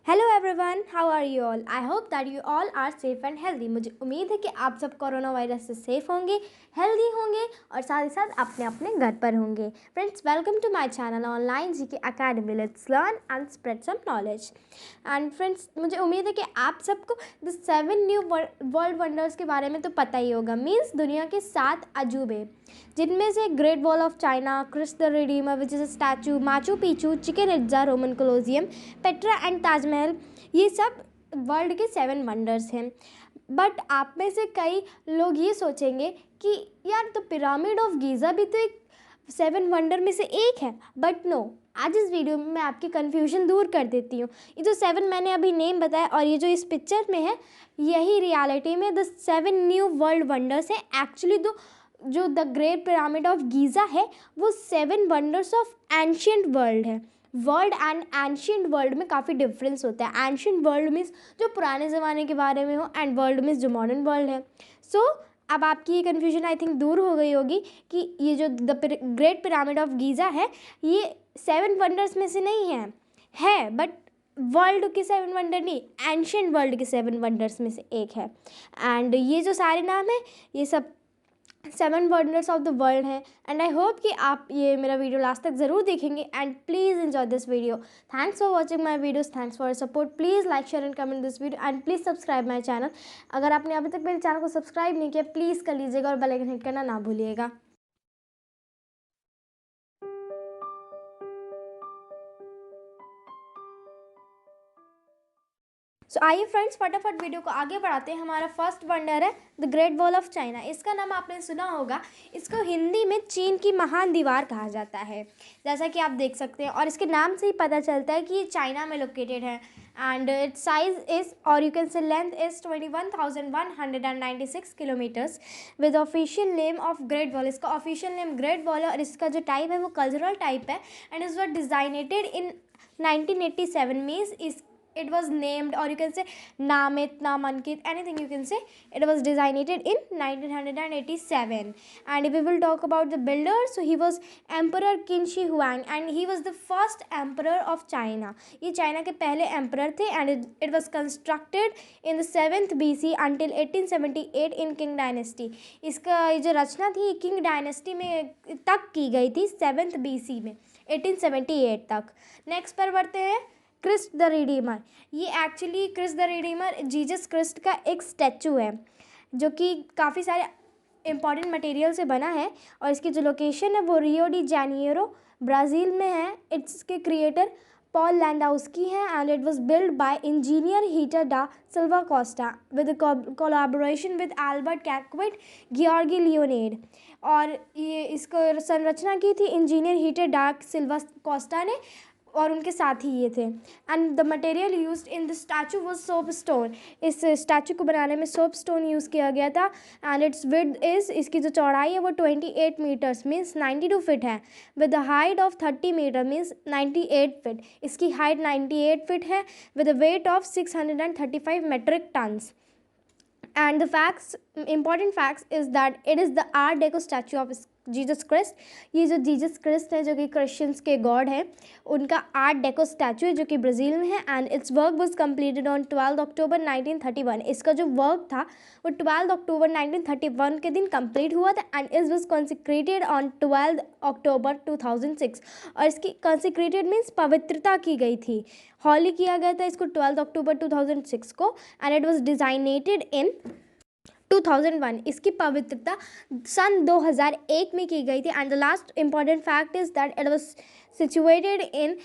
Hello everyone, how are you all? I hope that you all are safe and healthy. मुझे उम्मीद है कि आप सब कोरोना वायरस से सेफ होंगे, हेल्दी होंगे और साथ ही साथ अपने अपने घर पर होंगे। Friends, welcome to my channel online GK academy. Let's learn and spread some knowledge. And friends, मुझे उम्मीद है कि आप सबको द 7 न्यू वर्ल्ड वंडर्स के बारे में तो पता ही होगा। मीन्स दुनिया के 7 अजूबे, जिनमें से great wall of China, Christ the Redeemer which is a statue, Machu Picchu, Chichen Itza, Roman Colosseum, Petra and Taj Mahal, ये सब वर्ल्ड के 7 वंडर्स हैं। बट आप में से कई लोग ये सोचेंगे कि यार, तो पिरामिड ऑफ गीज़ा भी तो एक 7 वंडर में से एक है। बट नो, आज इस वीडियो में मैं आपकी कन्फ्यूजन दूर कर देती हूँ। ये जो 7 मैंने अभी नेम बताया और ये जो इस पिक्चर में है, यही रियलिटी में द 7 न्यू वर्ल्ड वंडर्स हैं। एक्चुअली जो the great pyramid of Giza है वो 7 वंडर्स ऑफ एंशियंट वर्ल्ड है। वर्ल्ड एंड एंशियंट वर्ल्ड में काफ़ी डिफरेंस होता है। एंशियंट वर्ल्ड मीन्स जो पुराने ज़माने के बारे में हो, एंड वर्ल्ड मीन्स जो मॉडर्न वर्ल्ड है। सो अब आपकी ये कन्फ्यूजन आई थिंक दूर हो गई होगी कि ये जो the great pyramid of Giza है ये 7 वंडर्स में से नहीं है बट वर्ल्ड के 7 वंडर नहीं, एंशियंट वर्ल्ड के 7 वंडर्स में से एक है। एंड ये जो सारे नाम है ये सब 7 वंडर्स ऑफ द वर्ल्ड हैं। एंड आई होप कि आप ये मेरा वीडियो लास्ट तक ज़रूर देखेंगे and please enjoy this video. Thanks for watching my videos, thanks for support. Please like, share and comment this video and please subscribe my channel. अगर आपने अभी तक मेरे चैनल को सब्सक्राइब नहीं किया प्लीज़ कर लीजिएगा और बेल आइकन हिट करना ना भूलिएगा। सो आइए फ्रेंड्स, फटाफट वीडियो को आगे बढ़ाते हैं। हमारा फर्स्ट वंडर है the great wall of China. इसका नाम आपने सुना होगा। इसको हिंदी में चीन की महान दीवार कहा जाता है, जैसा कि आप देख सकते हैं। और इसके नाम से ही पता चलता है कि ये चाइना में लोकेटेड है। एंड इट्स साइज इज़, और you can say length is 21,196 kilometres with official name of great wall. इसका ऑफिशियल नेम ग्रेट वॉल है और इसका जो टाइप है वो कल्चरल टाइप है। And is was designated in 1987 means इस it was named, or you can say namit, namankit, anything you can say. It was designated in 1987. And if we will talk about the builder, so he was emperor Qin Shi Huang and he was the first emperor of China. ये China के पहले emperor थे and it was constructed in the 7th BC until 1878 in Qing dynasty. इसका ये जो रचना थी Qing dynasty में तक की गई थी 7th BC में 1878 तक। नेक्स्ट पर बढ़ते हैं क्रिस्ट द रिडीमर। ये actually Christ the Redeemer Jesus Christ का एक स्टैचू है जो कि काफ़ी सारे इम्पॉर्टेंट मटेरियल से बना है। और इसकी जो लोकेशन है वो रियो डी जैनियरो ब्राज़ील में है। इसके क्रिएटर पॉल लैंडोव्स्की हैं and it was build by engineer Heitor da Silva Costa with collaboration with Albert Caquot गियोर्गी लियोनेड। और ये इसको संरचना की थी engineer Heitor da Silva Costa ने और उनके साथ ही ये थे। And the material used in the statue was soap stone. इस स्टैचू को बनाने में सोप स्टोन यूज़ किया गया था। एंड इट्स विड्थ इज़, इसकी जो चौड़ाई है वो 28 मीटर्स मीन्स 92 फीट है with the height of 30 metre means 98 feet. इसकी हाइट 98 फीट है with the weight of 635 metric tons. And the facts, important facts is that it is the Art Deco statue of Jesus Christ. ये जो Jesus Christ है जो कि Christians के God हैं, उनका आर्ट डेको स्टैचू है जो कि ब्राज़ील में है। And it's work was completed on 12 अक्टूबर 1931। इसका जो वर्क था वो 12 अक्टूबर 1931 के दिन कंप्लीट हुआ था। And it was कंसिक्रेटेड on 12 October 2006। और इसकी कंसिक्रेटेड मीन्स पवित्रता की गई थी, हॉली किया गया था इसको 12 अक्टूबर 2006 को। And it was designated in 2001। इसकी पवित्रता सन 2001 में की गई थी। And the last important fact is that it was situated in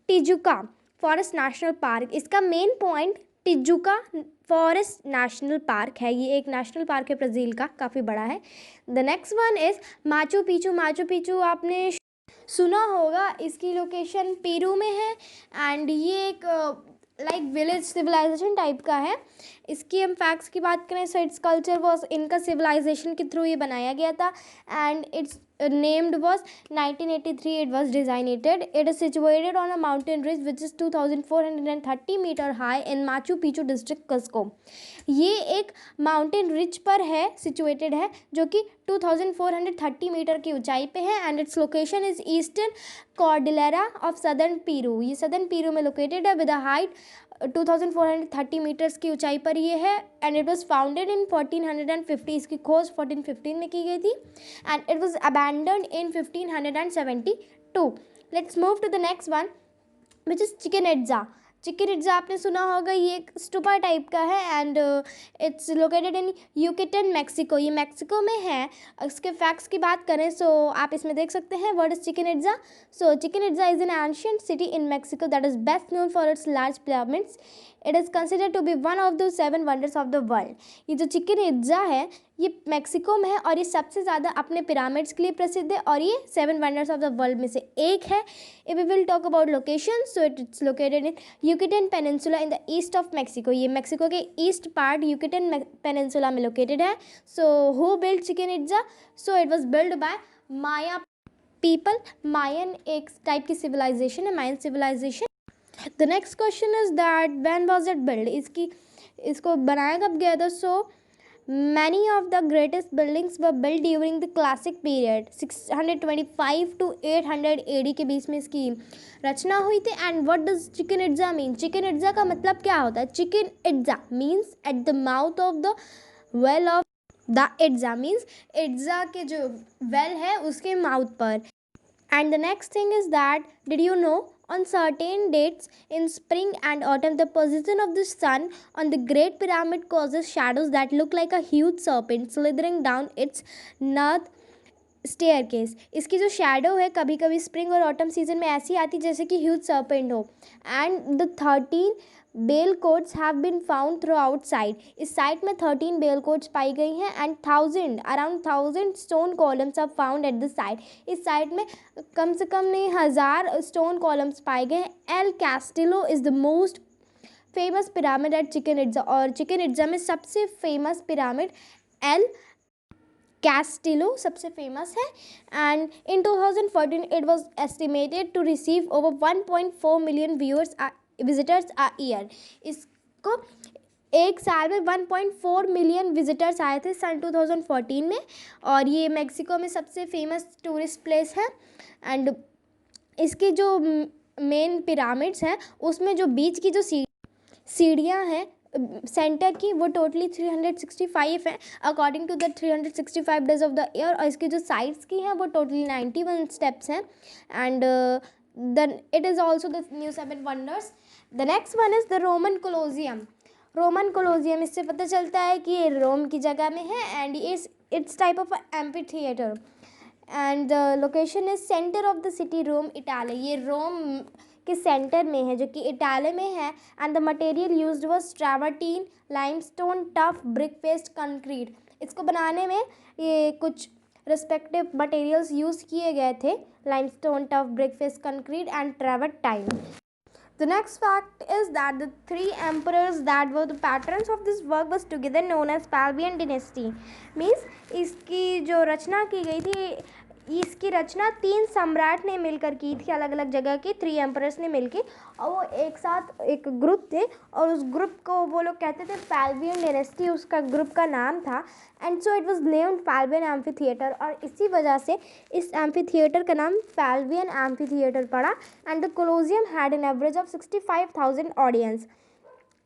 Tijuca Forest National Park. इसका main point Tijuca Forest National Park है। ये एक नेशनल पार्क है ब्राज़ील का, काफ़ी बड़ा है। The next one is Machu Picchu. Machu Picchu आपने सुना होगा, इसकी लोकेशन पेरू में है। एंड ये एक लाइक विलेज सिविलाइजेशन टाइप का है। इसकी हम फैक्ट्स की बात करें सो इट्स कल्चर वॉज, इनका सिविलाइजेशन के थ्रू ये बनाया गया था। And it's named was 1983 it was designated. It is situated on a mountain ridge which is 2430 meter high in Machu Picchu district Cusco. ये एक माउंटेन रिज पर है, सिचुएटेड है, जो कि 2430 मीटर की ऊंचाई पे है। And its location is eastern Cordillera of southern Peru. ये सदर्न पीरू में लोकेटेड है विद अ हाइट 2430 मीटर्स की ऊंचाई पर ये है and it was founded in 1450. इसकी खोज 1415 में की गई थी and it was abandoned in 1572. Let's move to the next one which is Chichen Itza. Chichen Itza आपने सुना होगा, ये एक स्टूपा टाइप का है and it's located in Yucatan Mexico. ये मैक्सिको में है. इसके फैक्ट्स की बात करें सो आप इसमें देख सकते हैं what is Chichen Itza. So Chichen Itza is an ancient city in Mexico that is best known for its large pyramids. It is considered to be one of the 7 wonders of the world. ये जो chicken Itza है ये Mexico में है और ये सबसे ज़्यादा अपने पिरामिड्स के लिए प्रसिद्ध है और ये 7 वंडर्स ऑफ द वर्ल्ड में से एक है. If we will talk about location so it's located in Yucatan Peninsula in the east of Mexico. ये मैक्सिको के ईस्ट पार्ट यूकेटन पेनिनसुला में लोकेटेड है. So who build Chichen Itza? So it was build by Maya people. Mayan एक type की civilization है, Mayan civilization. The next question is that when was it build. इसको बनाया कब गया था? सो many of the greatest buildings were built during the classic period 625 to 800 AD के बीच में इसकी रचना हुई थी. And what does chicken Itza mean? Chicken Itza का मतलब क्या होता है? Chicken Itza means at the mouth of the well of the Itza means Itza के जो वेल है उसके माउथ पर. And the next thing is that, did you know, on certain dates in spring and autumn, the position of the sun on the Great Pyramid causes shadows that look like a huge serpent slithering down its north staircase. इसकी जो shadow है कभी कभी spring और autumn season में ऐसी आती जैसे कि ह्यूज सर्पेंट हो. And the 13 ball courts have been found throughout side. इस साइट में 13 बेल कोट्स पाई गई हैं and around 1000 stone columns are found at the site. इस साइट में कम से कम नहीं 1000 स्टोन कॉलम्स पाए गए हैं. El Castillo is the most famous pyramid at Chichen Itza. और चिकन इट्ज़ा में सबसे फेमस पिरामिड एल कैस्टिलो सबसे फेमस है. And in 2014 it was estimated to receive over 1.4 million visitors a year. इसको एक साल में 1.4 मिलियन विजिटर्स आए थे सन 2014 में. और ये मेक्सिको में सबसे फेमस टूरिस्ट प्लेस है. एंड इसकी जो मेन पिरामिड्स हैं उसमें जो बीच की जो सीढ़ियाँ हैं सेंटर की वो टोटली 365 है according to the 365 days of the year. और इसकी जो साइड्स की हैं वो टोटली 91 स्टेप्स हैं. And then it is also the new 7 wonders. The next one is the Roman Colosseum. Roman Colosseum इससे पता चलता है कि ये रोम की जगह में है and it's type of amphitheatre and the location is centre of the city Rome Italy. ये रोम के सेंटर में है जो कि इटाली में है. And the material used was travertine limestone tough brick paste concrete. इसको बनाने में ये कुछ रिस्पेक्टिव मटेरियल्स यूज़ किए गए थे, limestone tough brick paste concrete and travertine. The next fact is that the 3 emperors that were the patrons of this work was together known as Flavian dynasty. Means इसकी जो रचना की गई थी इसकी रचना 3 सम्राट ने मिलकर की थी, अलग अलग जगह के 3 एम्परर्स ने मिलकर. और वो एक साथ एक ग्रुप थे और उस ग्रुप को वो लोग कहते थे फैल्वियन डायनेस्टी, उसका ग्रुप का नाम था. And so it was named Flavian amphitheatre. और इसी वजह से इस एम्फी थिएटर का नाम फैल्वियन एम्फी थिएटर पड़ा. And the Colosseum had an average of 65,000 audience.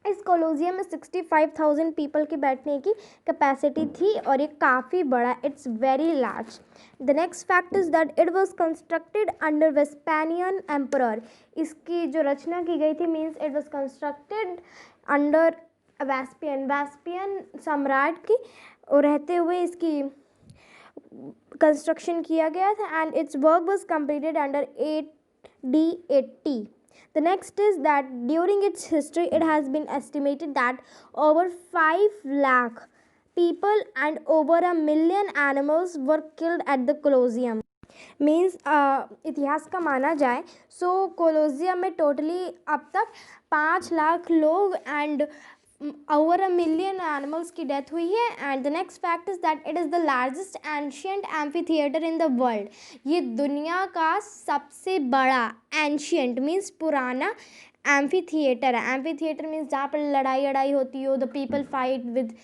इस कोलोजियम में 65,000 पीपल की बैठने की कैपेसिटी थी और ये काफ़ी बड़ा, it's very large. The next fact is that it was constructed under Vespasian emperor. इसकी जो रचना की गई थी means it was constructed under Vespasian सम्राट की और रहते हुए इसकी कंस्ट्रक्शन किया गया था. And it's work was completed under AD 80. The next is that during its history it has been estimated that over 5 lakh people and over 1 million animals were killed at the Colosseum. Means इतिहास का माना जाए सो Colosseum में totally अब तक 5 लाख लोग and over 1 million animals की death हुई है. And the next fact is that it is the largest ancient amphi theatre in the world. ये दुनिया का सबसे बड़ा एंशियंट मीन्स पुराना एम्फी थिएटर है. एम्फी थिएटर मीन्स जहाँ पर लड़ाई होती हो, the people fight with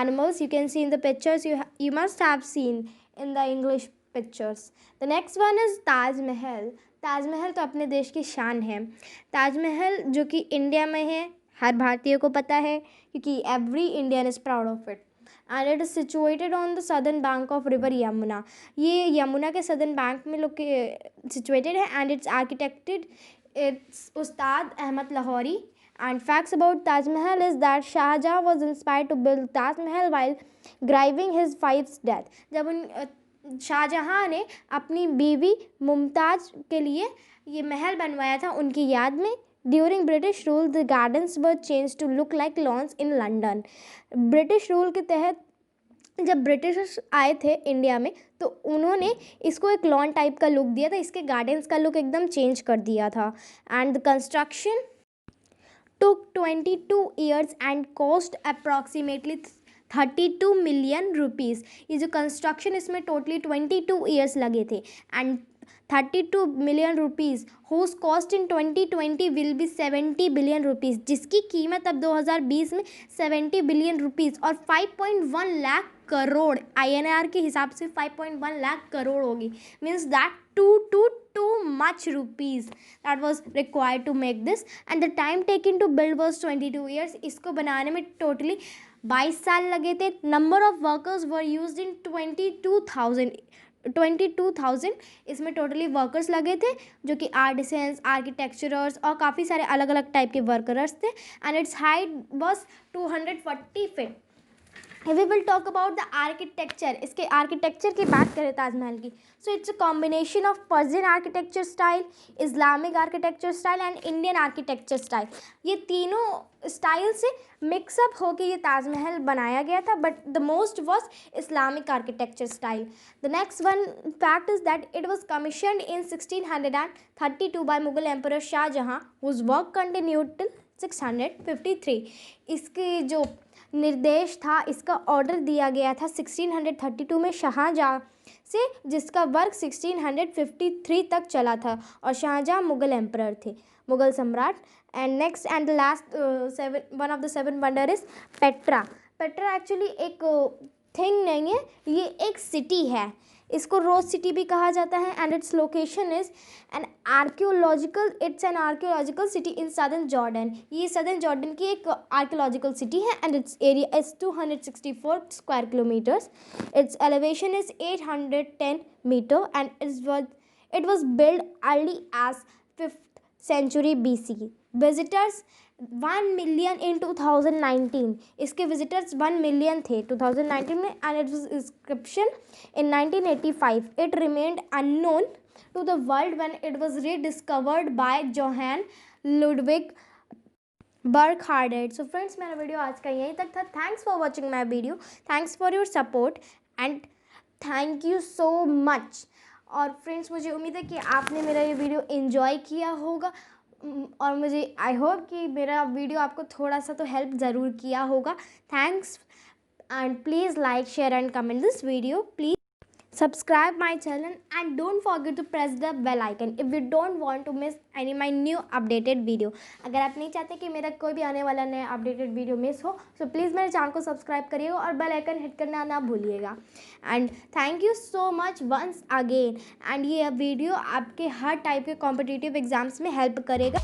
animals. You can see in the pictures, you must have seen in the English pictures. The next one is Taj Mahal. Taj Mahal तो अपने देश की शान है। ताजमहल जो कि इंडिया में है, हर भारतीय को पता है, क्योंकि every Indian is proud of it. And it is situated on the southern bank of river Yamuna. ये यमुना के सदर्न बैंक में सिचुएटेड है। And it's आर्किटेक्टेड it's Ustad Ahmad Lahori. And facts about Taj Mahal is that Shah Jahan was inspired to build Taj Mahal while grieving his wife's death. जब शाहजहाँ ने अपनी बीवी मुमताज़ के लिए ये महल बनवाया था उनकी याद में। During British rule the gardens were change to look like lawns in London. British rule के तहत जब ब्रिटिशर्स आए थे इंडिया में तो उन्होंने इसको एक लॉन टाइप का लुक दिया था, इसके गार्डन्स का लुक एकदम चेंज कर दिया था। And the construction took 22 years and cost approximately 32 million rupees। ये जो कंस्ट्रक्शन इसमें टोटली 22 years लगे थे and 32 million rupees whose cost in 2020 will be 70 billion rupees, जिसकी कीमत अब 2020 में 70 billion rupees और 5.1 लाख करोड़ INR के हिसाब से 5.1 लाख करोड़ होगी। Means that too much rupees that was required to make this and the time taken to build was 22 years। इसको बनाने में टोटली 22 साल लगे थे। Number of workers were used in 22,000 इसमें टोटली वर्कर्स लगे थे जो कि आर्टिसंस, आर्किटेक्चरर्स और काफ़ी सारे अलग अलग टाइप के वर्कर्स थे। And its height was 240 feet. We will talk about the architecture. इसके आर्किटेक्चर की बात करें ताजमहल की, so it's a combination of Persian architecture style, Islamic architecture style and Indian architecture style. ये तीनों स्टाइल से मिक्सअप होकर ये ताजमहल बनाया गया था, but the most was Islamic architecture style. The next one fact is that it was commissioned in 1632 by Mughal emperor Shah Jahan whose work continued till 653। इसकी जो निर्देश था, इसका ऑर्डर दिया गया था 1632 में शाहजहाँ से, जिसका वर्क 1653 तक चला था। और शाहजहाँ मुगल एम्परर थे, मुगल सम्राट। And next and the last one of the 7 wonder is Petra. Petra actually एक थिंग नहीं है, ये एक सिटी है। इसको रोज सिटी भी कहा जाता है। And its location is an archaeological city in southern Jordan. ये सदर्न जॉर्डन की एक आर्कियोलॉजिकल सिटी है। And its area is 264 square kilometres. Its elevation is 810 metre and it was build early as 5th century BC। विजिटर्स 1 million in 2019। इसके visitors 1 million थे 2019 में। And it was inscription in 1985। It remained unknown to the world when it was rediscovered by Johann Ludwig Burckhardt. So friends, मेरा video आज का यहीं तक था। Thanks for watching my video, thanks for your support and thank you so much. और friends, मुझे उम्मीद है कि आपने मेरा ये वीडियो एंजॉय किया होगा और मुझे आई होप कि मेरा वीडियो आपको थोड़ा सा तो हेल्प ज़रूर किया होगा। Thanks and please like, share and comment this video. Please subscribe my channel and don't forget to press the bell icon if you don't want to miss any my new updated video। अगर आप नहीं चाहते कि मेरा कोई भी आने वाला नया अपडेटेड वीडियो मिस हो, तो प्लीज़ मेरे चैनल को सब्सक्राइब करिएगा और बेल आइकन हिट करना ना भूलिएगा। And thank you so much once again. And ये वीडियो आपके हर टाइप के कॉम्पिटिटिव एग्जाम्स में हेल्प करेगा।